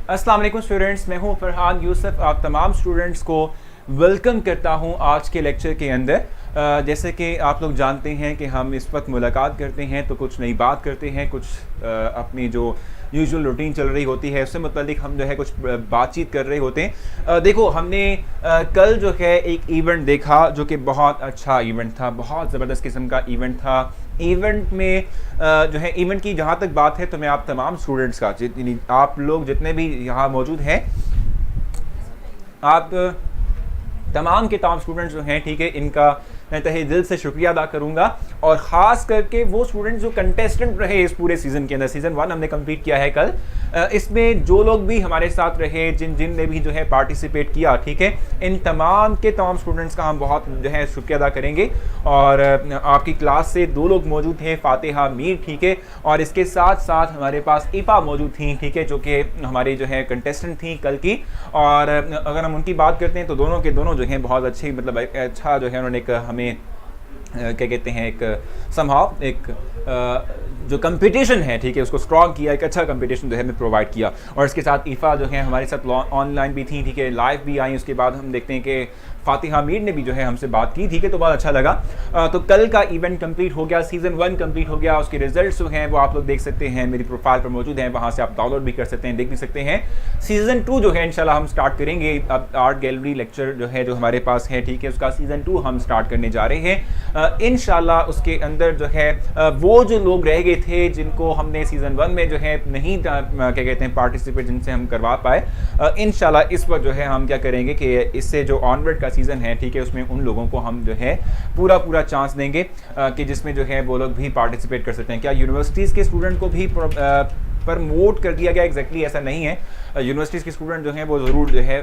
अस्सलाम वालेकुम स्टूडेंट्स, मैं हूं फरहान यूसुफ। आप तमाम स्टूडेंट्स को वेलकम करता हूं आज के लेक्चर के अंदर। जैसे कि आप लोग जानते हैं कि हम इस वक्त मुलाकात करते हैं तो कुछ नई बात करते हैं, कुछ अपनी जो यूजुअल रूटीन चल रही होती है उससे मुतालिक हम जो है कुछ बातचीत कर रहे होते हैं। देखो, हमने कल जो है एक इवेंट देखा जो कि बहुत अच्छा इवेंट था, बहुत ज़बरदस्त किस्म का इवेंट था। इवेंट में जो है इवेंट की जहाँ तक बात है तो मैं आप तमाम स्टूडेंट्स का, आप लोग जितने भी यहाँ मौजूद हैं, आप तमाम के तमाम स्टूडेंट्स जो हैं, ठीक है, इनका मैं तहे दिल से शुक्रिया अदा करूंगा। और ख़ास करके वो स्टूडेंट्स जो कंटेस्टेंट रहे इस पूरे सीज़न के अंदर। सीज़न 1 हमने कंप्लीट किया है कल। इसमें जो लोग भी हमारे साथ रहे, जिन ने भी जो है पार्टिसिपेट किया, ठीक है, इन तमाम के तमाम स्टूडेंट्स का हम बहुत जो है शुक्रिया अदा करेंगे। और आपकी क्लास से 2 लोग मौजूद थे, फातिहा मीर, ठीक है, और इसके साथ साथ हमारे पास इपा मौजूद थी, ठीक है, जो कि हमारी जो है कंटेस्टेंट थी कल की। और अगर हम उनकी बात करते हैं तो दोनों के दोनों जो हैं बहुत अच्छी, मतलब अच्छा जो है उन्होंने एक हमें क्या कहते हैं, एक समहाउ एक जो कंपटीशन है, ठीक है, उसको स्ट्रॉन्ग किया, एक अच्छा कंपटीशन जो है हमें प्रोवाइड किया। और इसके साथ ईफ़ा जो है हमारे साथ ऑनलाइन भी थी, ठीक है, लाइव भी आई। उसके बाद हम देखते हैं कि फातिहा मीर ने भी जो है हमसे बात की, ठीक है, तो बहुत अच्छा लगा। तो कल का इवेंट कंप्लीट हो गया, सीज़न 1 कंप्लीट हो गया। उसके रिजल्ट्स जो हैं वो आप लोग देख सकते हैं, मेरी प्रोफाइल पर मौजूद हैं, वहाँ से आप डाउनलोड भी कर सकते हैं, देख भी सकते हैं। सीज़न 2 जो है इंशाल्लाह हम स्टार्ट करेंगे। अब आर्ट गैलरी लेक्चर जो है जो हमारे पास है, ठीक है, उसका सीज़न 2 हम स्टार्ट करने जा रहे हैं इंशाल्लाह। उसके अंदर जो है वो जो लोग रह गए थे जिनको हमने सीज़न 1 में जो है नहीं क्या कहते हैं पार्टिसिपेट, जिनसे हम करवा पाए, इंशाल्लाह इस वक्त जो है हम क्या करेंगे कि इससे जो ऑनवर्ड का सीज़न है, ठीक है, उसमें उन लोगों को हम जो है पूरा चांस देंगे कि जिसमें जो है वो लोग भी पार्टिसिपेट कर सकते हैं। क्या यूनिवर्सिटीज़ के स्टूडेंट को भी प्रमोट कर दिया गया? एग्जैक्टली ऐसा नहीं है। यूनिवर्सिटीज़ के स्टूडेंट जो हैं वो ज़रूर जो है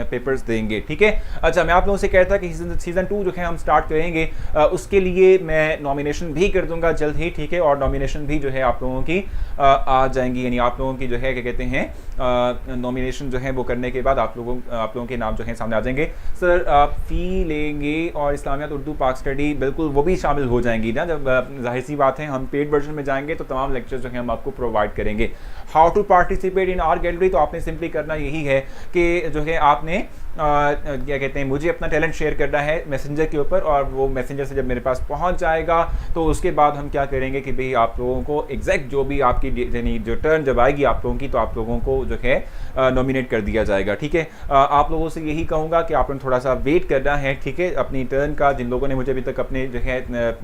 पेपर्स देंगे, ठीक है। अच्छा, मैं आप लोगों से कहता कि सीज़न 2 जो है हम स्टार्ट करेंगे, उसके लिए मैं नॉमिनेशन भी कर दूंगा जल्द ही, ठीक है, और नॉमिनेशन भी जो है आप लोगों की आ जाएंगी, यानी आप लोगों की जो है क्या कहते हैं नॉमिनेशन जो है वो करने के बाद आप लोगों के नाम जो है सामने आ जाएंगे। सर आप फ़ी लेंगे और इस्लामियात उर्दू पाक स्टडी, बिल्कुल वो भी शामिल हो जाएंगी ना। जब जाहिर सी बात है हम पेड वर्जन में जाएंगे तो तमाम लेक्चर जो है हम आपको प्रोवाइड करेंगे। How to participate in our gallery, तो आपने सिंपली करना यही है कि जो है आपने क्या कहते हैं, मुझे अपना टैलेंट शेयर करना है मैसेंजर के ऊपर, और वो मैसेंजर से जब मेरे पास पहुंच जाएगा तो उसके बाद हम क्या करेंगे कि भाई आप लोगों को एग्जैक्ट जो भी आपकी यानी जो टर्न जब आएगी आप लोगों की, तो आप लोगों को जो है नॉमिनेट कर दिया जाएगा, ठीक है। आप लोगों से यही कहूँगा कि आपने थोड़ा सा वेट करना है, ठीक है, अपनी टर्न का। जिन लोगों ने मुझे अभी तक अपने जो है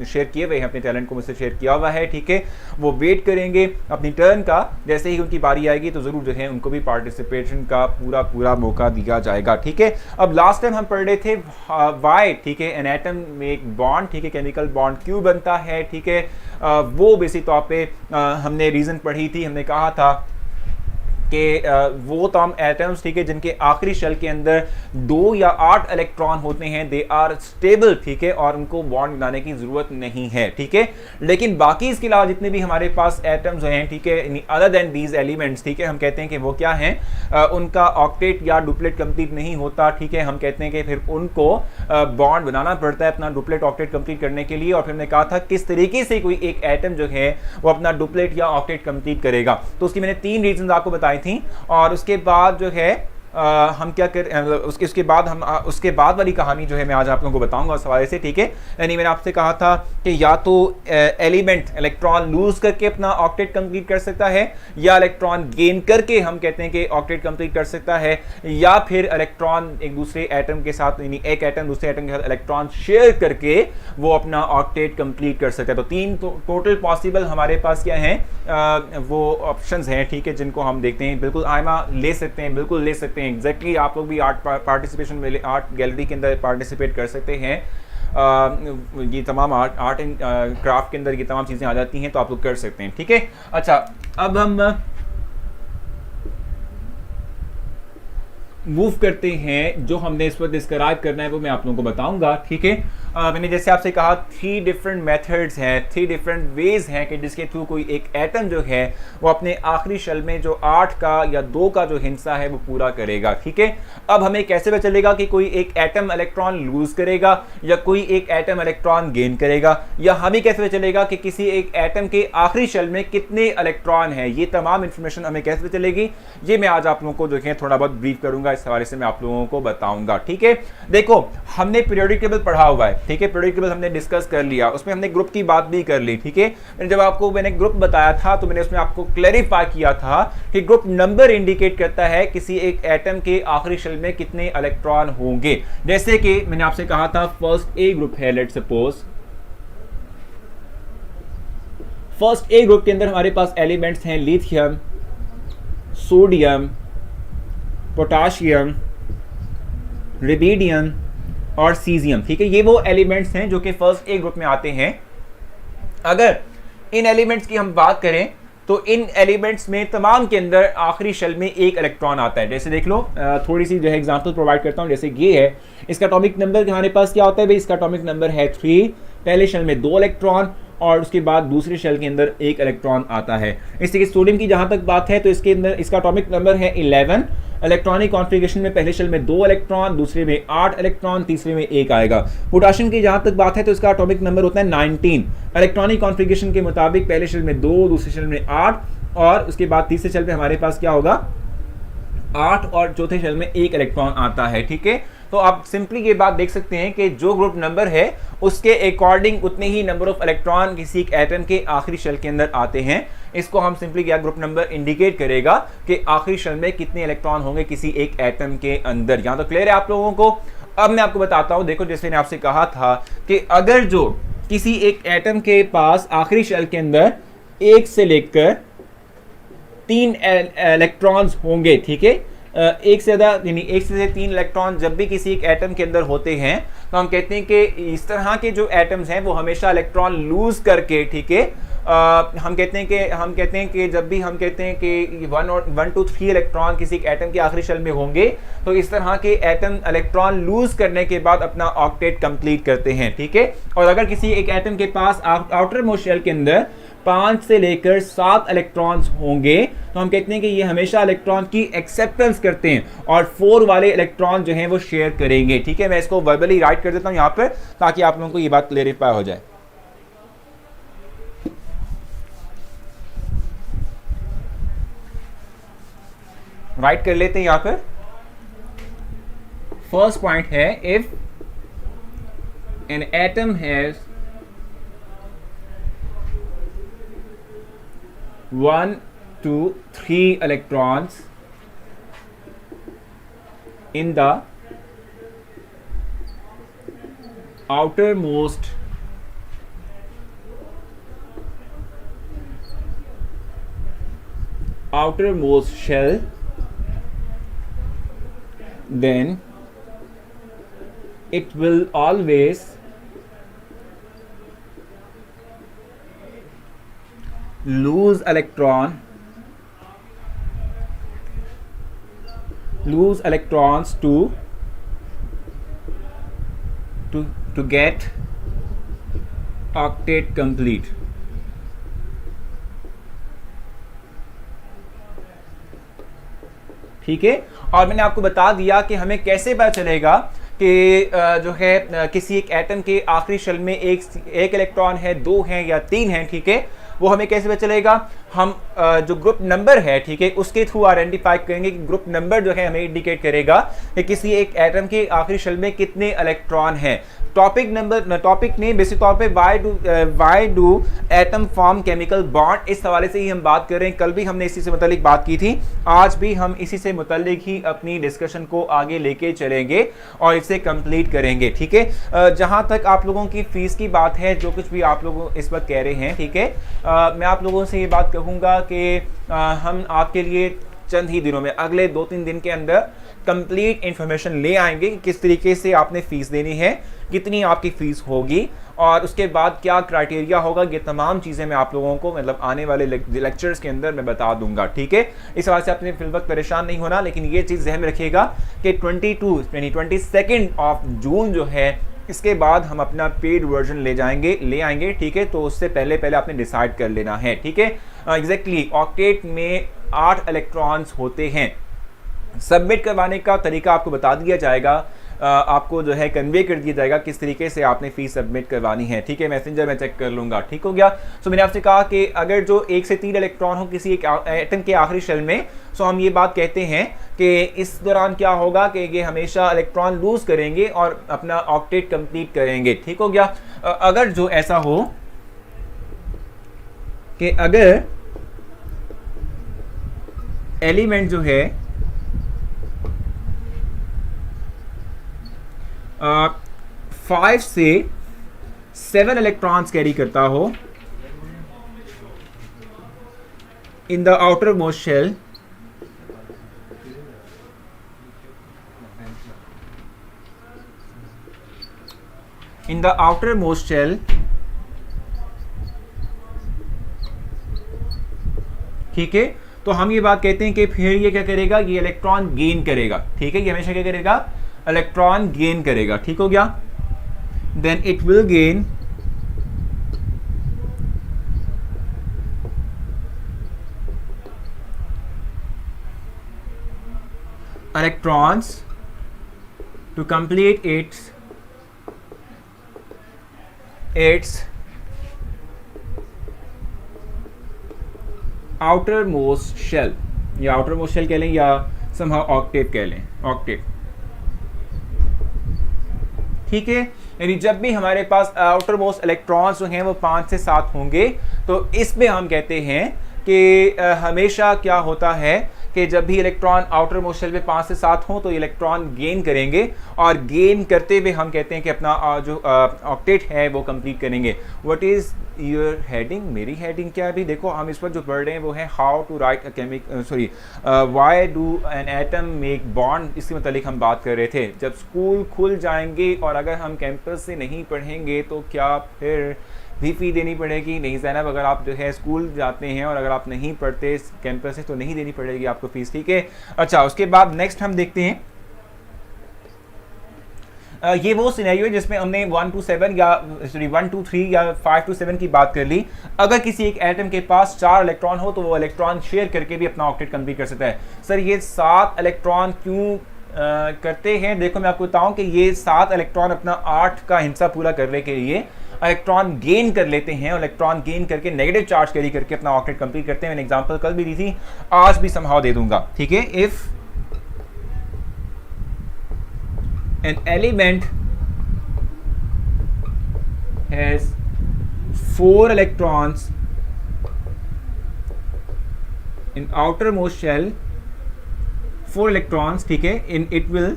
शेयर किए हुए हैं, अपने टैलेंट को मुझसे शेयर किया हुआ है, ठीक है, वो वेट करेंगे अपनी टर्न का। जैसे ही उनकी बारी आएगी तो ज़रूर जो है उनको भी पार्टिसिपेशन का पूरा मौका दिया जाएगा, ठीक है। अब लास्ट टाइम हम पढ़ रहे थे वाई, ठीक है, एन एटम में एक बॉन्ड, ठीक है, केमिकल बॉन्ड क्यों बनता है, ठीक है, वो बेसिक तौर पे हमने रीज़न पढ़ी थी। हमने कहा था कि वो तमाम एटम्स, ठीक है, जिनके आखिरी शेल के अंदर 2 या 8 इलेक्ट्रॉन होते हैं, दे आर स्टेबल, ठीक है, और उनको बॉन्ड बनाने की ज़रूरत नहीं है, ठीक है। लेकिन बाकी इसके अलावा जितने भी हमारे पास एटम्स हैं, ठीक है, अदर देन दीज एलिमेंट्स, ठीक है, हम कहते हैं कि वो क्या हैं, उनका ऑक्टेट या डुप्लेट कंप्लीट नहीं होता, ठीक है। हम कहते हैं कि फिर उनको बॉन्ड बनाना पड़ता है अपना डुप्लेट ऑक्टेट कंप्लीट करने के लिए। और फिर हमने कहा था किस तरीके से कोई एक एटम जो है वो अपना डुप्लेट या ऑक्टेट कंप्लीट करेगा, तो उसकी मैंने 3 रीजन आपको बताई थी। और उसके बाद जो है हम क्या कर उसके बाद हम उसके बाद वाली कहानी जो है मैं आज आप लोगों को बताऊंगा उस हवाले से, ठीक है। यानी मैंने आपसे कहा था कि या तो एलिमेंट इलेक्ट्रॉन लूज करके अपना ऑक्टेट कंप्लीट कर सकता है, या इलेक्ट्रॉन गेन करके हम कहते हैं कि ऑक्टेट कंप्लीट कर सकता है, या फिर इलेक्ट्रॉन एक दूसरे एटम के साथ, यानी एक एटम दूसरे एटम के साथ इलेक्ट्रॉन शेयर करके वो अपना ऑक्टेट कंप्लीट कर सकता है। तो 3 टोटल पॉसिबल हमारे पास क्या हैं, वो ऑप्शंस हैं, ठीक है, जिनको हम देखते हैं। बिल्कुल आयमा ले सकते हैं, बिल्कुल ले सकते हैं, एग्जैक्टली आप लोग भी आर्ट पार्टिसिपेशन में आर्ट गैलरी के अंदर पार्टिसिपेट कर सकते हैं। ये तमाम आर्ट एंड क्राफ्ट के अंदर ये तमाम चीज़ें आ जाती हैं, तो आप लोग कर सकते हैं, ठीक है। अच्छा, अब हम मूव करते हैं, जो हमने इस पर डिस्क्राइब करना है वो मैं आप लोगों को बताऊंगा, ठीक है। मैंने जैसे आपसे कहा 3 डिफरेंट मेथड्स हैं, 3 डिफरेंट वेज हैं कि जिसके थ्रू कोई एक एटम जो है वो अपने आखिरी शेल में जो 8 का या 2 का जो हिस्सा है वो पूरा करेगा। ठीक है, अब हमें कैसे पता चलेगा कि कोई एक एटम इलेक्ट्रॉन लूज करेगा या कोई एक एटम इलेक्ट्रॉन गेन करेगा, या हमें कैसे पता चलेगा कि किसी एक एटम के आखिरी शेल में कितने इलेक्ट्रॉन है, ये तमाम इंफॉर्मेशन हमें कैसे पता चलेगी, ये मैं आज आप लोगों को जो है थोड़ा बहुत ब्रीफ करूंगा, इस हवाले से मैं आप लोगों को बताऊंगा। ठीक है, देखो हमने पीरियोडिक टेबल पढ़ा हुआ है, ठीक है, पीरियोडिक टेबल हमने डिस्कस कर लिया, उसमें हमने ग्रुप की बात भी कर ली। ठीक है, जब आपको मैंने ग्रुप बताया था तो मैंने उसमें आपको क्लैरिफाई किया था कि ग्रुप नंबर इंडिकेट करता है किसी एक एटम के आखिरी शेल में कितने इलेक्ट्रॉन होंगे। जैसे कि मैंने आपसे कहा था फर्स्ट ए ग्रुप है, let's suppose first A group के अंदर हमारे पास एलिमेंट्स हैं लिथियम, सोडियम, पोटाशियम, रुबिडियम और सीजियम। ठीक है, ये वो एलिमेंट्स हैं जो कि फर्स्ट ए ग्रुप में आते हैं। अगर इन एलिमेंट्स की हम बात करें तो इन एलिमेंट्स में तमाम के अंदर आखिरी शेल में एक इलेक्ट्रॉन आता है। जैसे देख लो, थोड़ी सी जो है एग्जांपल प्रोवाइड करता हूं। जैसे ये है, इसका एटॉमिक नंबर हमारे पास क्या होता है भाई, इसका एटॉमिक नंबर है 3, पहले शेल में 2 इलेक्ट्रॉन और उसके बाद दूसरे शेल के अंदर 1 इलेक्ट्रॉन आता है। इस तरीके सोडियम की जहां तक बात है तो इसके अंदर इसका एटॉमिक नंबर है 11, इलेक्ट्रॉनिक कॉन्फ़िगरेशन में पहले शेल में 2 इलेक्ट्रॉन, दूसरे में 8 इलेक्ट्रॉन, तीसरे में 1 आएगा। पोटेशियम की जहां तक बात है तो इसका एटॉमिक नंबर होता है 19, इलेक्ट्रॉनिक कॉन्फ़िगरेशन के मुताबिक पहले शेल में 2, दूसरे शेल में 8 और उसके बाद तीसरे शेल में हमारे पास क्या होगा 8 और चौथे शेल में 1 इलेक्ट्रॉन आता है। ठीक है, तो आप सिंपली ये बात देख सकते हैं कि जो ग्रुप नंबर है उसके अकॉर्डिंग उतने ही नंबर ऑफ इलेक्ट्रॉन किसी एक एटम के आखिरी शेल के अंदर आते हैं। इसको हम सिंपली क्या ग्रुप नंबर इंडिकेट करेगा कि आखिरी शेल में कितने इलेक्ट्रॉन होंगे किसी एक एटम के अंदर। यहां तो क्लियर है आप लोगों को। अब मैं आपको बताता हूं, देखो जैसे मैंने आपसे कहा था कि अगर जो किसी एक एटम के पास आखिरी शेल के अंदर 1 से लेकर 3 इलेक्ट्रॉन्स होंगे, ठीक है, एक से ज़्यादा यानी 1 से 3 इलेक्ट्रॉन जब भी किसी एक एटम के अंदर होते हैं तो हम कहते हैं कि इस तरह के जो एटम्स हैं वो हमेशा इलेक्ट्रॉन लूज करके, ठीक है, हम कहते हैं कि जब भी हम कहते हैं कि 1 to 3 इलेक्ट्रॉन किसी एक एटम के आखिरी शेल में होंगे तो इस तरह के एटम इलेक्ट्रॉन लूज करने के बाद अपना ऑक्टेट कंप्लीट करते हैं। ठीक है, और अगर किसी एक एटम के पास आउटर मोस्ट शेल के अंदर 5 से लेकर 7 इलेक्ट्रॉन्स होंगे तो हम कहते हैं कि ये हमेशा इलेक्ट्रॉन की एक्सेप्टेंस करते हैं और 4 वाले इलेक्ट्रॉन जो हैं वो शेयर करेंगे। ठीक है, मैं इसको वर्बली राइट कर देता हूं यहां पर ताकि आप लोगों को ये बात क्लेरिफाई हो जाए। राइट कर लेते हैं यहां पर। फर्स्ट पॉइंट है, if an atom has 1 to 3 electrons in the outermost shell, then it will always lose electrons to get octet complete। ठीक है, और मैंने आपको बता दिया कि हमें कैसे पता चलेगा कि जो है किसी एक एटम के आखिरी शेल में एक इलेक्ट्रॉन है, 2 हैं या 3 हैं। ठीक है, वो हमें कैसे पता चलेगा, हम जो ग्रुप नंबर है, ठीक है, उसके थ्रू आइडेंटिफाई करेंगे कि ग्रुप नंबर जो है हमें इंडिकेट करेगा कि किसी एक एटम के आखिरी शेल में कितने इलेक्ट्रॉन हैं। टॉपिक नहीं, बेसिक तौर पे why do atom form chemical bond, इस हवाले से ही हम बात कर रहे हैं। कल भी हमने इसी से मुतालिक बात की थी, आज भी हम इसी से मुतालिक ही अपनी डिस्कशन को आगे लेके चलेंगे और इसे कंप्लीट करेंगे। ठीक है, जहां तक आप लोगों की फीस की बात है, जो कुछ भी आप लोग इस वक्त कह रहे हैं, ठीक है, मैं आप लोगों से ये बात कहूँगा कि हम आपके लिए चंद ही दिनों में, अगले 2-3 दिन के अंदर कंप्लीट इंफॉर्मेशन ले आएंगे कि किस तरीके से आपने फीस देनी है, कितनी आपकी फीस होगी और उसके बाद क्या क्राइटेरिया होगा। ये तमाम चीज़ें मैं आप लोगों को मतलब आने वाले लेक्चर्स के अंदर मैं बता दूंगा। ठीक है, इस वजह से आपने फिल वक्त परेशान नहीं होना, लेकिन ये चीज़ ज़हन में रखिएगा कि 22 ऑफ जून जो है इसके बाद हम अपना पेड वर्जन ले आएंगे, ठीक है। तो उससे पहले पहले आपने डिसाइड कर लेना है, ठीक है। एग्जैक्टली ऑक्टेट में 8 इलेक्ट्रॉन्स होते हैं। सबमिट करवाने का तरीका आपको बता दिया जाएगा, आपको जो है कन्वे कर दिया जाएगा किस तरीके से आपने फीस सबमिट करवानी है, ठीक है। मैसेंजर में चेक कर लूँगा, ठीक हो गया। सो मैंने आपसे कहा कि अगर जो 1 से 3 इलेक्ट्रॉन हो किसी एक एटम के आखिरी शेल में, सो हम ये बात कहते हैं कि इस दौरान क्या होगा कि ये हमेशा इलेक्ट्रॉन लूज करेंगे और अपना ऑक्टेट कंप्लीट करेंगे, ठीक हो गया। अगर जो ऐसा हो कि अगर एलिमेंट जो है 5 से 7 इलेक्ट्रॉन्स कैरी करता हो in the outermost shell, in the outermost shell, ठीक है। तो हम ये बात कहते हैं कि फिर ये क्या करेगा, ये इलेक्ट्रॉन गेन करेगा, ठीक है। ये हमेशा क्या करेगा, इलेक्ट्रॉन गेन करेगा, ठीक हो गया। Then it will gain electrons to complete its outermost shell, या आउटर मोस्ट शेल कह लें या समहाउ ऑक्टेट कह लें, ऑक्टेट, ठीक है। यानी जब भी हमारे पास आउटर मोस्ट इलेक्ट्रॉन्स जो हैं वो 5 से 7 होंगे, तो इसमें हम कहते हैं कि हमेशा क्या होता है कि जब भी इलेक्ट्रॉन आउटर मोस्ट शेल में 5 से 7 हों तो इलेक्ट्रॉन गेन करेंगे, और गेन करते हुए हम कहते हैं कि अपना जो ऑक्टेट है वो कंप्लीट करेंगे। व्हाट इज़ योर हेडिंग, मेरी हेडिंग क्या है अभी देखो, हम इस वक्त जो पढ़ रहे हैं वो है how to write why do an atom make bond, इसके मतलब हम बात कर रहे थे। जब स्कूल खुल जाएंगे और अगर हम कैंपस से नहीं पढ़ेंगे तो क्या फिर भी फी देनी पड़ेगी? नहीं ज़ैनब, अगर आप जो है स्कूल जाते हैं और अगर आप नहीं पढ़ते कैंपस से तो नहीं देनी पड़ेगी आपको फीस, ठीक है। अच्छा, उसके बाद नेक्स्ट हम देखते हैं, ये वो सिनेरियो है जिसमें हमने 1 to 7 या 1 to 3 या 5 to 7 की बात कर ली। अगर किसी एक एटम के पास 4 इलेक्ट्रॉन हो तो वो इलेक्ट्रॉन शेयर करके भी अपना ऑक्टेट कंप्लीट कर सकता है। सर ये 7 इलेक्ट्रॉन क्यों करते हैं? देखो मैं आपको बताऊं कि ये 7 इलेक्ट्रॉन अपना 8 का हिस्सा पूरा करने के लिए इलेक्ट्रॉन गेन कर लेते हैं, और इलेक्ट्रॉन गेन करके नेगेटिव चार्ज कैरी करके अपना ऑक्टेट कंप्लीट करते हैं। मैंने एग्जांपल कल भी दी थी, आज भी समहाउ दे दूंगा, ठीक है। If an element has 4 electrons in outermost shell, 4 electrons, ठीक है, in it will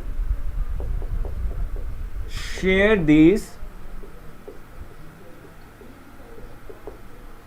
share these,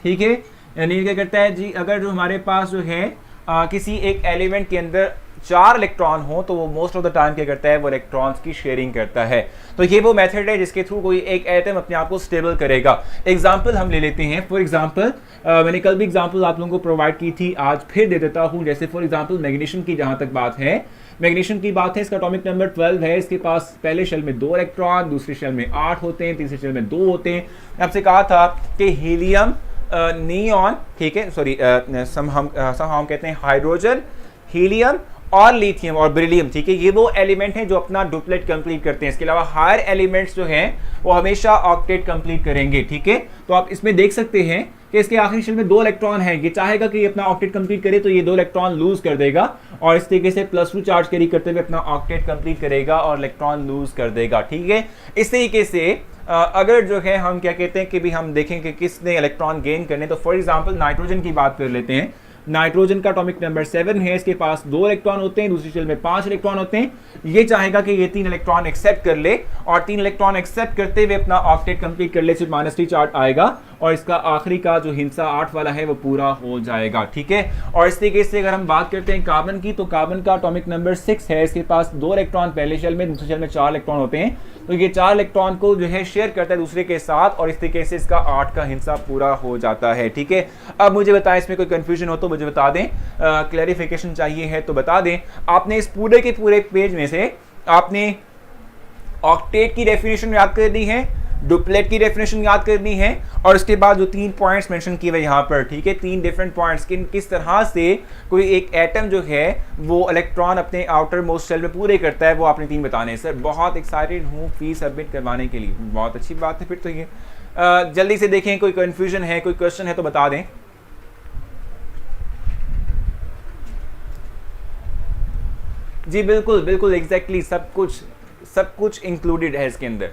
ठीक है। यानी क्या करता है जी, अगर जो हमारे पास जो है किसी एक एलिमेंट के अंदर 4 इलेक्ट्रॉन हो तो वो मोस्ट ऑफ द टाइम क्या करता है, वो इलेक्ट्रॉन्स की शेयरिंग करता है। तो ये वो मेथड है जिसके थ्रू कोई एक एटम अपने आप को स्टेबल करेगा। एग्जांपल हम ले लेते हैं। फॉर एग्जांपल मैंने कल भी एग्जांपल आप लोगों को प्रोवाइड की थी, आज फिर दे देता हूं। जैसे फॉर एग्जांपल मैग्नीशियम की जहां तक बात है, मैग्नीशियम की बात है, इसका एटॉमिक नंबर 12 है। इसके पास पहले शेल में 2 इलेक्ट्रॉन, दूसरे शेल में 8 होते हैं, तीसरे शेल में 2 होते हैं। आपसे कहा था कि हीलियम, नियॉन, ठीक है, सॉरी सम हम कहते हैं हाइड्रोजन, हीलियम और लिथियम और बेरिलियम, ठीक है, ये वो एलिमेंट हैं जो अपना डुप्लेट कंप्लीट करते हैं। इसके अलावा हायर एलिमेंट्स जो हैं वो हमेशा ऑक्टेट कंप्लीट करेंगे, ठीक है। तो आप इसमें देख सकते हैं कि इसके आखिरी शेल में 2 इलेक्ट्रॉन है, ये चाहेगा कि ये अपना ऑक्टेट कंप्लीट करे तो ये 2 इलेक्ट्रॉन लूज कर देगा, और इस तरीके से +2 चार्ज कैरी करते हुए अपना ऑक्टेट कंप्लीट करेगा और इलेक्ट्रॉन लूज कर देगा, ठीक है। इस तरीके से अगर जो है हम क्या कहते हैं कि भी हम देखें कि किसने इलेक्ट्रॉन गेन करने, तो फॉर एग्जांपल नाइट्रोजन की बात कर लेते हैं। नाइट्रोजन का एटॉमिक नंबर 7 है, इसके पास 2 इलेक्ट्रॉन होते हैं, दूसरी शेल में 5 इलेक्ट्रॉन होते हैं। ये चाहेगा कि ये 3 इलेक्ट्रॉन एक्सेप्ट कर ले, और 3 इलेक्ट्रॉन एक्सेप्ट करते हुए अपना ऑक्टेट कंप्लीट कर ले, सिर्फ -3 चार्ज आएगा और इसका आखिरी का जो हिस्सा 8 वाला है वो पूरा हो जाएगा, ठीक है। और इस तरीके से अगर हम बात करते हैं कार्बन की, तो कार्बन का एटॉमिक नंबर 6 है, इसके पास 2 इलेक्ट्रॉन पहले शेल में, दूसरे शेल में 4 इलेक्ट्रॉन होते हैं। तो ये 4 इलेक्ट्रॉन को जो है शेयर करता है दूसरे के साथ, और इस तरीके से इसका 8 का हिस्सा पूरा हो जाता है, ठीक है। अब मुझे बताएं, इसमें कोई कंफ्यूजन हो तो मुझे बता दें, क्लैरिफिकेशन चाहिए है तो बता दें। आपने इस पूरे के पूरे पेज में से आपने ऑक्टेट की डेफिनेशन याद करनी है, डुप्लेट की डेफिनेशन याद करनी है, और उसके बाद जो 3 पॉइंट्स मेंशन किए हुए यहाँ पर, ठीक है, 3 डिफरेंट पॉइंट्स, किस तरह से कोई एक एटम जो है वो इलेक्ट्रॉन अपने आउटर मोस्ट शेल में पूरे करता है, वो आपने 3 बताने हैं। सर बहुत एक्साइटेड हूँ फी सबमिट करवाने के लिए, बहुत अच्छी बात है। फिर तो ये जल्दी से देखें, कोई कन्फ्यूजन है, कोई क्वेश्चन है तो बता दें। जी बिल्कुल बिल्कुल, एग्जैक्टली सब कुछ इंक्लूडेड है इसके अंदर।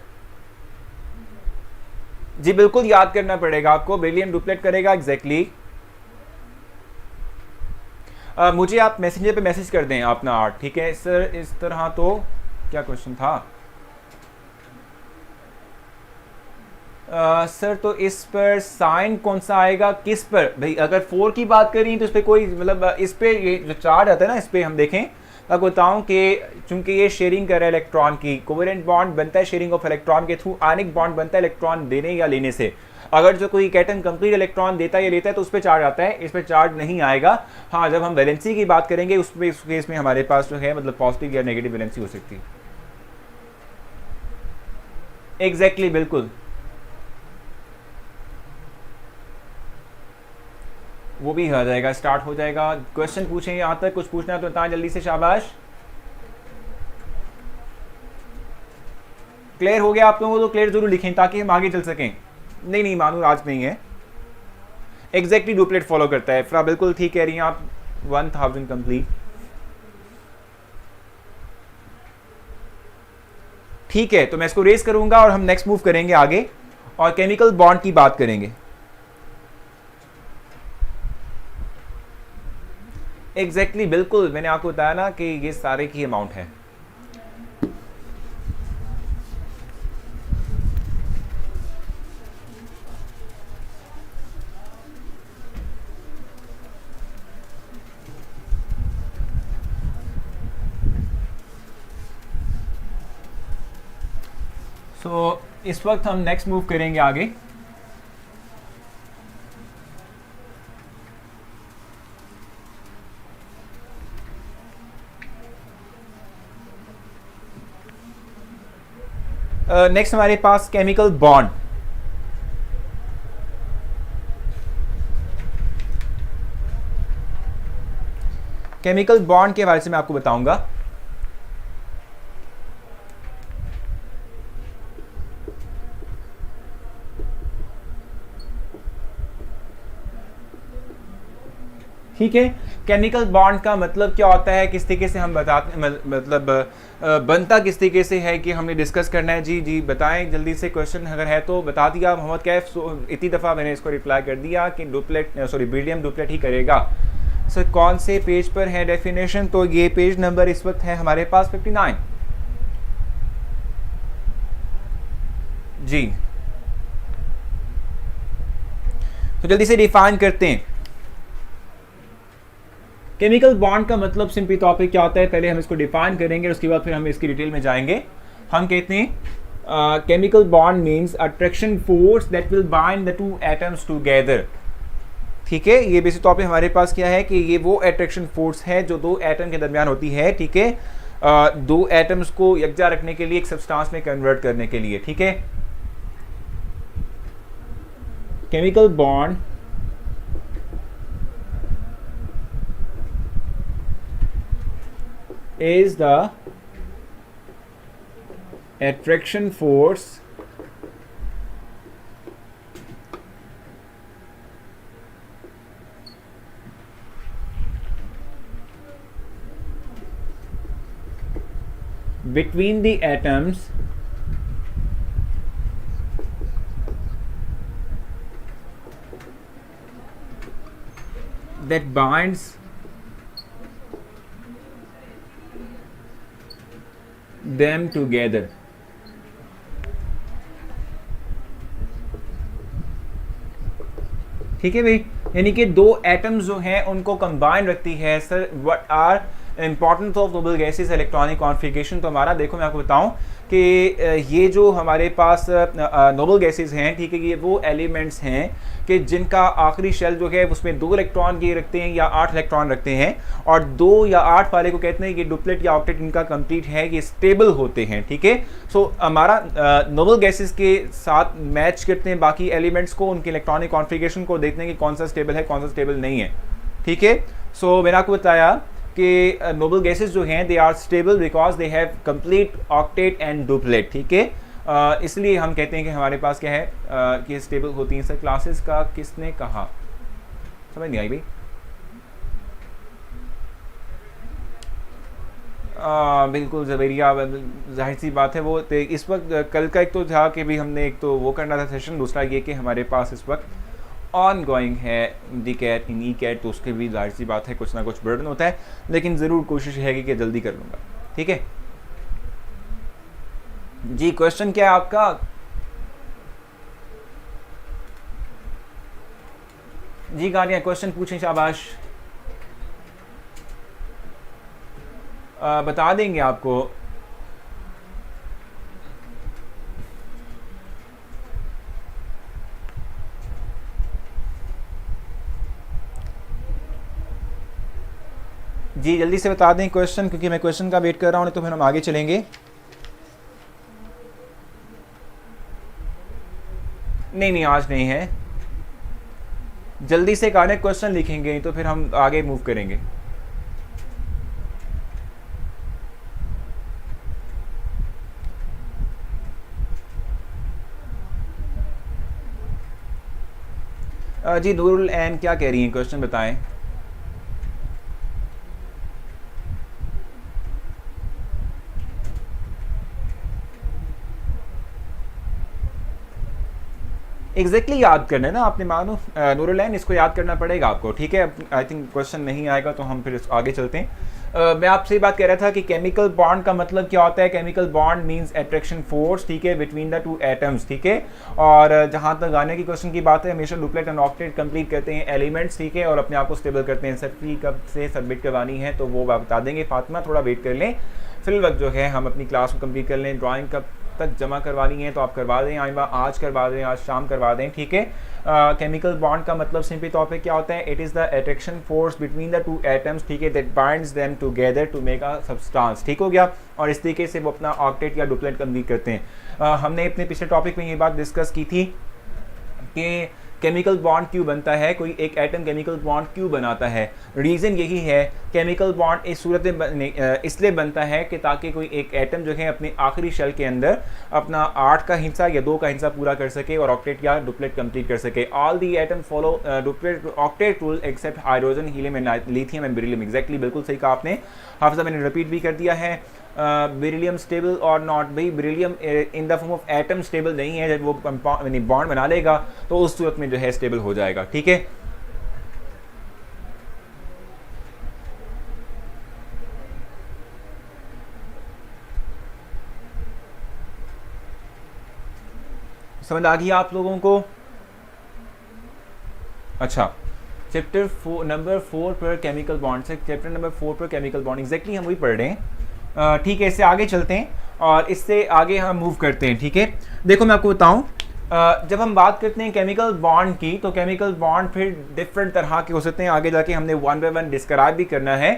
जी बिल्कुल याद करना पड़ेगा आपको, बेरिलियम डुप्लेट करेगा एग्जैक्टली। मुझे आप मैसेंजर पे मैसेज कर दें अपना आर्ट, ठीक है सर। इस तरह तो क्या क्वेश्चन था सर, तो इस पर साइन कौन सा आएगा, किस पर भाई? अगर 4 की बात करें तो इस पर कोई मतलब इस पे ये जो चार्ज आता है ना, इस पे हम देखें, आपको बताऊं कि चूंकि ये शेयरिंग कर रहा है इलेक्ट्रॉन की, कोवेलेंट बॉन्ड बनता है शेयरिंग ऑफ इलेक्ट्रॉन के थ्रू, आयनिक बॉन्ड बनता है इलेक्ट्रॉन देने या लेने से। अगर जो कोई एटम कंप्लीट इलेक्ट्रॉन देता है या लेता है तो उस पर चार्ज आता है, इस पर चार्ज नहीं आएगा। हाँ, जब हम वैलेंसी की बात करेंगे उस केस में हमारे पास जो है मतलब पॉजिटिव या नेगेटिव वैलेंसी हो सकती है। एग्जैक्टली बिल्कुल, वो भी आ जाएगा, स्टार्ट हो जाएगा। क्वेश्चन पूछें यहाँ तक, कुछ पूछना है तो बताएं जल्दी से, शाबाश। क्लियर हो गया आप लोगों को तो क्लियर जरूर लिखें ताकि हम आगे चल सकें। नहीं मानू आज नहीं है, एग्जैक्टली डुप्लेट फॉलो करता है। फ्रा बिल्कुल ठीक कह रही हैं आप, 1000 कंप्लीट। ठीक है, तो मैं इसको रेस करूंगा और हम नेक्स्ट मूव करेंगे आगे और केमिकल बॉन्ड की बात करेंगे। एग्जैक्टली बिल्कुल, मैंने आपको बताया ना कि ये सारे की अमाउंट है। सो इस वक्त हम नेक्स्ट मूव करेंगे आगे। नेक्स्ट हमारे पास केमिकल बॉन्ड। केमिकल बॉन्ड के बारे में मैं आपको बताऊंगा। ठीक है, केमिकल बॉन्ड का मतलब क्या होता है, किस तरीके से हम बताते, मतलब बनता किस तरीके से है कि हमने डिस्कस करना है। जी बताएं जल्दी से, क्वेश्चन अगर है तो बता दिया। मोहम्मद कैफ, इतनी दफ़ा मैंने इसको रिप्लाई कर दिया कि बेरिलियम डुप्लेट ही करेगा। सर कौन से पेज पर है डेफिनेशन? तो ये पेज नंबर इस वक्त है हमारे पास 59। जी तो जल्दी से डिफाइन करते हैं। केमिकल बॉन्ड का मतलब सिंपली तौर पे क्या होता है, पहले हम इसको डिफाइन करेंगे, उसके बाद फिर हम इसकी डिटेल में जाएंगे। हम कहते हैं chemical bond means attraction force that will bind the two atoms together. ठीक है, ये बेसिक तौर पे हमारे पास क्या है कि ये वो अट्रैक्शन फोर्स है जो दो एटम के दरमियान होती है। ठीक है, दो एटम्स को यकजा रखने के लिए, एक सब्सटेंस में कन्वर्ट करने के लिए। ठीक है, chemical bond is the attraction force between the atoms that binds them together। ठीक है भाई, यानी कि दो एटम्स जो हैं उनको कंबाइन रखती है। Sir what are importance of noble gases electronic configuration, तो हमारा देखो मैं आपको बताऊं कि ये जो हमारे पास नोबल गैसेस हैं, ठीक है, ये वो एलिमेंट्स हैं कि जिनका आखिरी शेल जो है उसमें 2 इलेक्ट्रॉन ये रखते हैं या 8 इलेक्ट्रॉन रखते हैं, और 2 या 8 वाले को कहते हैं कि डुप्लेट या ऑक्टेट इनका कंप्लीट है, ये स्टेबल होते हैं, ठीक है। सो हमारा नोबल गैसेस के साथ मैच करते हैं बाकी एलिमेंट्स को, उनके इलेक्ट्रॉनिक कॉन्फ़िगरेशन को, देखते हैं कि कौन सा स्टेबल है कौन सा स्टेबल नहीं है, ठीक है। सो मैंने आपको बताया कि नोबल गैसेस जो हैं they are stable because they have complete octet and duplet, ठीक है। इसलिए हम कहते हैं कि हमारे पास क्या है कि स्टेबल होती हैं। सर क्लासेस का किसने कहा, समझ नहीं आई भाई। बिल्कुल ज़बेरिया, जाहिर सी बात है वो इस वक्त कल का एक तो था कि भी हमने एक तो वो करना था सेशन, दूसरा ये कि हमारे पास इस वक्त ऑन गोइंग है डी कैट इन ई कैट, तो उसके भी जाहिर सी बात है कुछ ना कुछ बर्डन होता है, लेकिन ज़रूर कोशिश है कि जल्दी कर लूँगा, ठीक है जी। क्वेश्चन क्या है आपका? जी गाड़ियाँ क्वेश्चन पूछें, शाबाश। बता देंगे आपको। जी जल्दी से बता दें क्वेश्चन, क्योंकि मैं क्वेश्चन का वेट कर रहा हूँ, तो फिर हम आगे चलेंगे। नहीं आज नहीं है, जल्दी से गाने क्वेश्चन लिखेंगे तो फिर हम आगे मूव करेंगे। जी नूरुल एन क्या कह रही हैं, क्वेश्चन बताएं। एग्जैक्टली याद करना है ना आपने, मानो नूरुलैन इसको याद करना पड़ेगा आपको, ठीक है। आई थिंक क्वेश्चन नहीं आएगा तो हम फिर आगे चलते हैं। मैं आपसे ये बात कह रहा था कि केमिकल बॉन्ड का मतलब क्या होता है। Chemical bond means attraction force, ठीक है, बिटवीन द 2 एटम्स, ठीक है। और जहाँ तक गाने की क्वेश्चन की बात है, हमेशा डुप्लेट एंड ऑक्टेट कंप्लीट करते हैं एलिमेंट्स, ठीक है, और अपने आप को स्टेबल करते हैं। सर्फी कब से सबमिट करवानी है तो वो बता देंगे फातिमा, थोड़ा वेट कर लें। फिल वक्त जो है हम अपनी क्लास को कंप्लीट कर लें। ड्राइंग कब तक जमा करवानी है तो आप करवा दें, आज करवा दें, आज शाम करवा दें, ठीक है। केमिकल बॉन्ड का मतलब सिंपली तौर पे क्या होता है, it is the attraction force between the 2 atoms, ठीक है, that binds them together to make a substance, ठीक हो गया। और इस तरीके से वो अपना ऑक्टेट या डुप्लेट कंप्लीट करते हैं। हमने अपने पिछले टॉपिक में ये बात डिस्कस की थी कि केमिकल बॉन्ड क्यों बनता है, कोई एक एटम केमिकल बॉन्ड क्यों बनाता है। रीज़न यही है, केमिकल बॉन्ड इस सूरत में इसलिए बनता है कि ताकि कोई एक एटम जो है अपने आखिरी शेल के अंदर अपना 8 का हिस्सा या 2 का हिस्सा पूरा कर सके और ऑक्टेट या डुप्लेट कंप्लीट कर सके। All the atom follow duplet octet rule except hydrogen, helium and lithium and beryllium. Exactly बिल्कुल सही कहा आपने, हाफिज़ा मैंने रिपीट भी कर दिया है। बेरिलियम स्टेबल और नॉट, भाई beryllium in the form of atom stable नहीं है, जब वो बॉन्ड बना लेगा तो उस सूरत में जो है स्टेबल हो जाएगा, ठीक है। समझ आ गई आप लोगों को? अच्छा, चैप्टर नंबर 4 पर केमिकल बॉन्ड से, चैप्टर नंबर 4 पर केमिकल बॉन्ड, एग्जैक्टली हम वही पढ़ रहे हैं, ठीक है। इससे आगे चलते हैं और इससे आगे हम मूव करते हैं, ठीक है। देखो मैं आपको बताऊं, जब हम बात करते हैं केमिकल बॉन्ड की, तो केमिकल बॉन्ड फिर डिफरेंट तरह के हो सकते हैं। आगे जाके हमने 1 बाय 1 डिस्क्राइब भी करना है,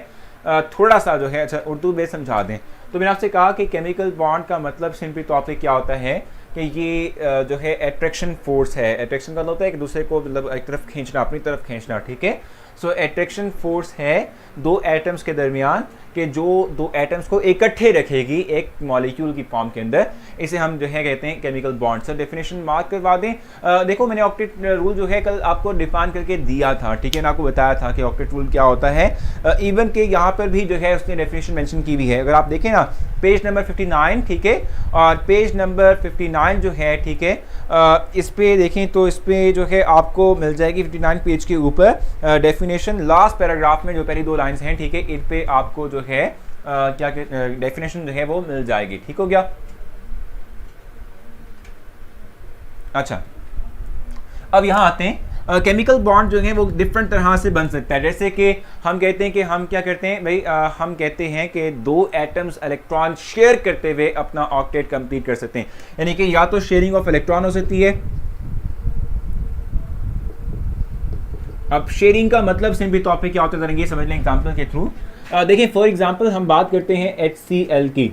थोड़ा सा जो है, अच्छा उर्दू में समझा दें। तो मैंने आपसे कहा कि केमिकल बॉन्ड का मतलब सिंपली तौर पे क्या होता है कि ये जो है अट्रैक्शन फोर्स है। अट्रैक्शन का मतलब होता है एक दूसरे को मतलब एक तरफ खींचना, अपनी तरफ खींचना, ठीक है। सो अट्रैक्शन फोर्स है 2 एटम्स के दरमियान कि जो 2 एटम्स को इकट्ठे रखेगी एक मॉलिक्यूल की फॉर्म के अंदर, इसे हम जो है कहते हैं chemical bond. Sir definition mark करवा दें। देखो मैंने ऑक्टेट रूल जो है कल आपको डिफाइन करके दिया था, ठीक है ना, आपको बताया था कि ऑक्टेट रूल क्या होता है। इवन के यहाँ पर भी जो है उसने डेफिनेशन मेंशन की हुई है। अगर आप देखें ना पेज नंबर 59, ठीक है, और पेज नंबर 59 जो है, ठीक है, इस पे देखें तो इस पे जो है आपको मिल जाएगी 59 पेज के ऊपर डेफिनेशन, लास्ट पैराग्राफ में जो पहली 2 लाइंस हैं, ठीक है, इन पे आपको जो है क्या डेफिनेशन जो है वो मिल जाएगी, ठीक हो गया। अच्छा अब यहाँ आते हैं, केमिकल बॉन्ड जो है वो डिफरेंट तरह से बन सकता है। जैसे कि हम कहते हैं कि हम क्या करते हैं भाई, हम कहते हैं कि दो एटम्स इलेक्ट्रॉन शेयर करते हुए अपना ऑक्टेट कंप्लीट कर सकते हैं, यानी कि या तो शेयरिंग ऑफ इलेक्ट्रॉन हो सकती है। अब शेयरिंग का मतलब सिंपली तौर पे क्या होता है, समझ लें एग्जांपल के थ्रू। देखिए फॉर एग्जांपल हम बात करते हैं HCl की।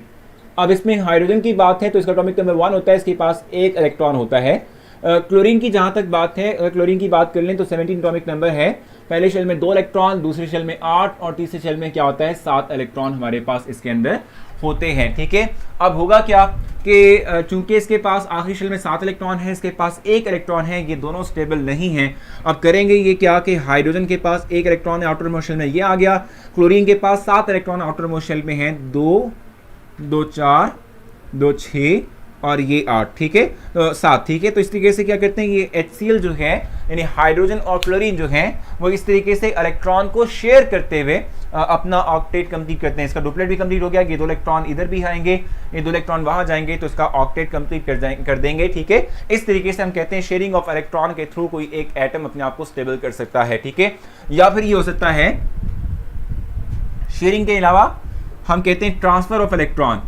अब इसमें हाइड्रोजन की बात है तो इसका एटॉमिक नंबर 1 होता है, इसके पास एक इलेक्ट्रॉन होता है। क्लोरीन की जहां तक बात है, क्लोरीन की बात कर लें तो 17 एटॉमिक नंबर है। पहले शेल में 2 इलेक्ट्रॉन, दूसरे शेल में 8 और तीसरे शेल में क्या होता है 7 इलेक्ट्रॉन हमारे पास इसके अंदर होते हैं। ठीक है, अब होगा क्या कि चूंकि इसके पास आखिरी शेल में 7 इलेक्ट्रॉन है, इसके पास एक इलेक्ट्रॉन है, ये दोनों स्टेबल नहीं है। अब करेंगे ये क्या कि हाइड्रोजन के पास एक इलेक्ट्रॉन है आउटर मोस्ट शेल में, ये आ गया। क्लोरीन के पास 7 इलेक्ट्रॉन आउटर मोस्ट शेल में है, 2 2 4 2 6 और ये 8। ठीक है, तो 7। ठीक है, तो इस तरीके से क्या करते हैं, ये HCl जो है यानी हाइड्रोजन और क्लोरीन जो है वो इस तरीके से इलेक्ट्रॉन को शेयर करते हुए अपना ऑक्टेट कंप्लीट करते हैं। इसका डुप्लेट भी कंप्लीट हो गया, ये 2 इलेक्ट्रॉन इधर भी आएंगे, ये 2 इलेक्ट्रॉन वहां जाएंगे तो इसका ऑक्टेट कंप्लीट कर देंगे। ठीक है, इस तरीके से हम कहते हैं शेयरिंग ऑफ इलेक्ट्रॉन के थ्रू कोई एक एटम अपने आप को स्टेबल कर सकता है। ठीक है, या फिर ये हो सकता है शेयरिंग के अलावा हम कहते हैं ट्रांसफर ऑफ इलेक्ट्रॉन,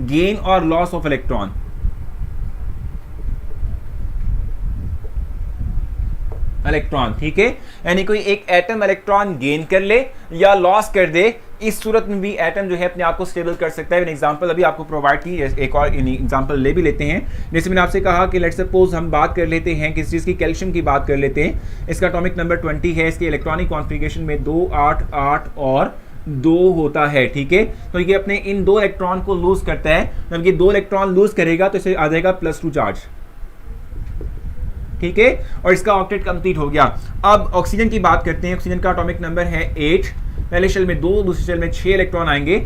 गेन और लॉस ऑफ इलेक्ट्रॉन। ठीक है, यानी कोई एक एटम इलेक्ट्रॉन गेन कर ले या लॉस कर दे, इस सूरत में भी एटम जो है अपने आप को स्टेबल कर सकता है। एग्जांपल अभी आपको प्रोवाइड की, एक और एग्जांपल ले भी लेते हैं। जैसे मैंने आपसे कहा कि लेट्स सपोज हम बात कर लेते हैं किस चीज़ की, कैल्शियम की बात कर लेते हैं। इसका एटॉमिक नंबर 20 है, इसके इलेक्ट्रॉनिक कॉन्फ़िगरेशन में 2 8 8 और 2 होता है। ठीक है, तो ये अपने इन 2 इलेक्ट्रॉन को लूज करता है। जब ये 2 इलेक्ट्रॉन लूज करेगा तो इसे आ जाएगा +2 चार्ज। ठीक है, और इसका ऑक्टेट कंप्लीट हो गया। अब ऑक्सीजन की बात करते हैं। ऑक्सीजन का एटॉमिक नंबर है 8, पहले शेल में 2, दूसरे शेल में 6 इलेक्ट्रॉन आएंगे।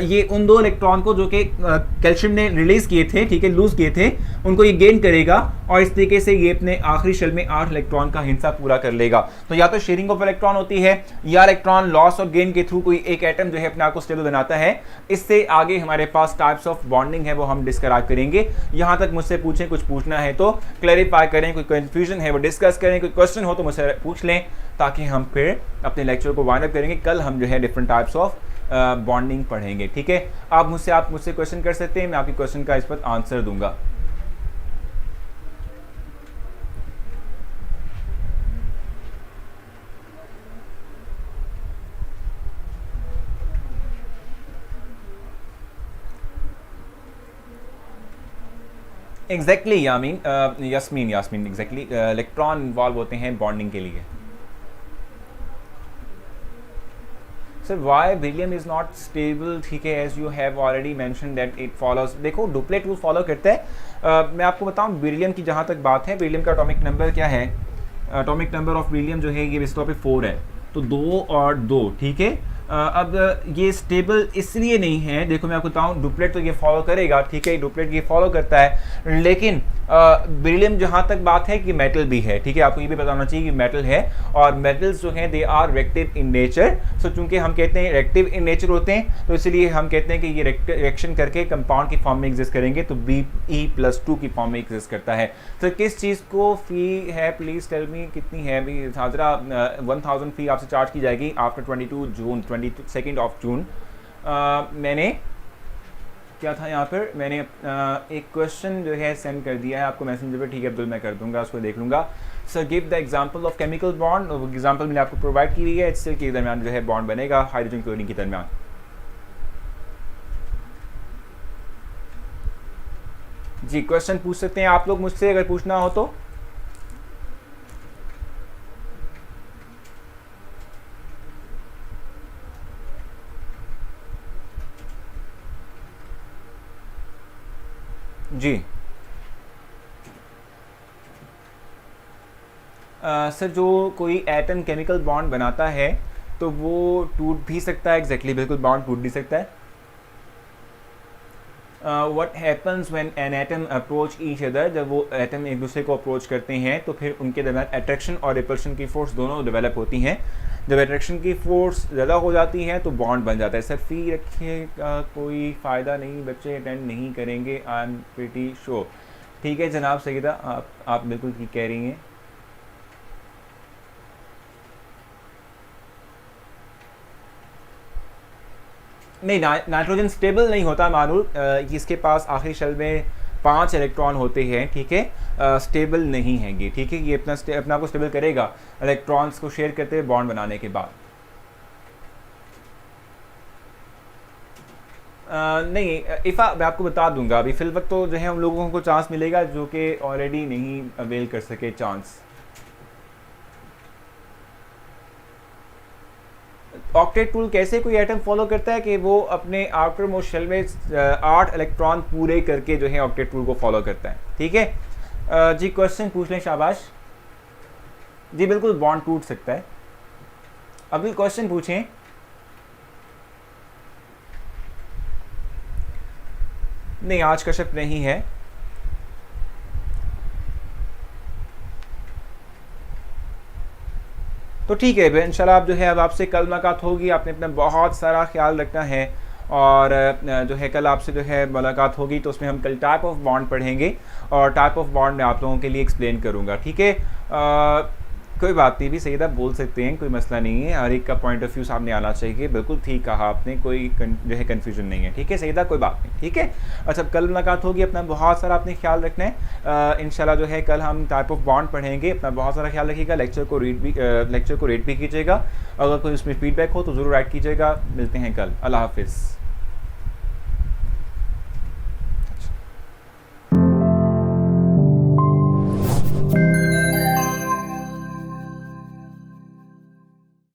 ये उन 2 इलेक्ट्रॉन को जो कि कैल्शियम ने रिलीज किए थे, ठीक है, लूज किए थे, उनको ये गेन करेगा और इस तरीके से ये अपने आखिरी शेल में 8 इलेक्ट्रॉन का हिस्सा पूरा कर लेगा। तो या तो शेयरिंग ऑफ इलेक्ट्रॉन होती है या इलेक्ट्रॉन लॉस और गेन के थ्रू कोई एक एटम जो है अपने आप को स्टेबल बनाता है। इससे आगे हमारे पास टाइप्स ऑफ बॉन्डिंग है वो हम डिस्क्राइब करेंगे। यहां तक मुझसे पूछें, कुछ पूछना है तो क्लैरिफाई करें, कोई कंफ्यूजन है वो डिस्कस करें, कोई क्वेश्चन हो तो मुझसे पूछ लें ताकि हम फिर अपने लेक्चर को वाइंड अप करेंगे। कल हम जो है डिफरेंट टाइप्स ऑफ बॉन्डिंग पढ़ेंगे। ठीक है, आप मुझसे क्वेश्चन कर सकते हैं, मैं आपके क्वेश्चन का इस पर आंसर दूंगा। Exactly Yasmin exactly electron involve होते हैं बॉन्डिंग के लिए। Sir why beryllium is not stable, ठीक है, as you have already mention that it follows. देखो डुप्लेट रूल फॉलो करता है। मैं आपको बताऊं बेरिलियम की जहां तक बात है, बेरिलियम का एटॉमिक नंबर क्या है, एटॉमिक नंबर ऑफ बेरिलियम जो है ये विस्तों पे 4 है, तो 2 और 2। ठीक है, अब ये स्टेबल इसलिए नहीं है, देखो मैं आपको बताऊं डुप्लेट तो ये फॉलो करेगा, ठीक है, डुप्लेट ये फॉलो करता है, लेकिन बेरिलियम जहां तक बात है कि मेटल भी है। ठीक है, आपको ये भी बताना चाहिए कि मेटल है और मेटल्स जो हैं they are reactive in nature. So चूंकि हम कहते हैं रिएक्टिव इन नेचर होते हैं तो इसलिए हम कहते हैं कि ये रिएक्शन करके कंपाउंड की फॉर्म में एग्जिस्ट करेंगे, तो Be+2 की फॉर्म में एग्जिस्ट करता है। तो किस चीज़ को फी है, प्लीज टेल मी कितनी है अभी हाजरा? 1000 फी आपसे चार्ज की जाएगी आफ्टर 22 जून, 22 ऑफ जून। मैंने क्या था यहाँ पर, मैंने एक क्वेश्चन जो है सेंड कर दिया है आपको मैसेंजर पे, ठीक है अब्दुल, मैं कर दूंगा, उसको देख लूँगा। Sir give the example of chemical bond, example मैंने आपको प्रोवाइड की हुई है। HCl के दरमियान जो है बॉन्ड बनेगा हाइड्रोजन क्लोरीन के दरमियान। जी क्वेश्चन पूछ सकते हैं आप लोग मुझसे अगर पूछना हो तो। जी सर जो कोई एटम केमिकल बॉन्ड बनाता है तो वो टूट भी सकता है, एग्जैक्टली बिल्कुल बॉन्ड टूट भी सकता है। What happens when an atom approach each other, जब वो एटम एक दूसरे को अप्रोच करते हैं तो फिर उनके दरमियान अट्रैक्शन और रिपल्शन की फोर्स दोनों डेवलप होती हैं। जब अट्रैक्शन की फोर्स ज़्यादा हो जाती है तो बॉन्ड बन जाता है। सर फी रखिएगा, कोई फ़ायदा नहीं, बच्चे अटेंड नहीं करेंगे, आई एम प्रीटी श्योर। ठीक है जनाब सईदा, आप बिल्कुल ठीक कह रही हैं। नहीं, नाइट्रोजन स्टेबल नहीं होता मानूल, इसके पास आखिरी शेल में 5 इलेक्ट्रॉन होते हैं, ठीक है, स्टेबल नहीं है ये, ठीक है, ये अपना को स्टेबल करेगा इलेक्ट्रॉन्स को शेयर करते हुए बॉन्ड बनाने के बाद। नहीं इफ़ा, मैं आपको बता दूंगा अभी फिल वक्त तो जो है हम लोगों को चांस मिलेगा जो कि ऑलरेडी नहीं अवेल कर सके चांस। ऑक्टेट टूल कैसे कोई एटम फॉलो करता है कि वो अपने आउटर मोस्ट शेल में 8 इलेक्ट्रॉन पूरे करके जो है ऑक्टेट टूल को फॉलो करता है, ठीक है। जी क्वेश्चन पूछ लें, शाबाश जी, बिल्कुल बॉन्ड टूट सकता है। अगली क्वेश्चन पूछें। नहीं, आज कश्यप नहीं है। तो ठीक है इंशाल्लाह, आप जो है अब आपसे कल मुलाकात होगी। आपने अपना बहुत सारा ख्याल रखना है और जो है कल आपसे जो है मुलाकात होगी तो उसमें हम कल टाइप ऑफ बॉन्ड पढ़ेंगे और टाइप ऑफ बॉन्ड मैं आप लोगों के लिए एक्सप्लेन करूँगा, ठीक है। कोई बात नहीं, भी सईदा बोल सकते हैं, कोई मसला नहीं है, हर एक का पॉइंट ऑफ व्यू सामने आना चाहिए, बिल्कुल ठीक कहा आपने, कोई जो है कन्फ्यूजन नहीं है, ठीक है सईदा, कोई बात नहीं, ठीक है। अच्छा, कल मुलाकात होगी, अपना बहुत सारा आपने ख्याल रखना है। इंशाल्लाह जो है कल हम टाइप ऑफ बॉन्ड पढ़ेंगे, अपना बहुत सारा ख्याल रखिएगा, लेक्चर को रेट भी कीजिएगा, अगर कोई उसमें फीडबैक हो तो ज़रूर ऐड कीजिएगा। मिलते हैं कल, अल्लाह हाफिज़।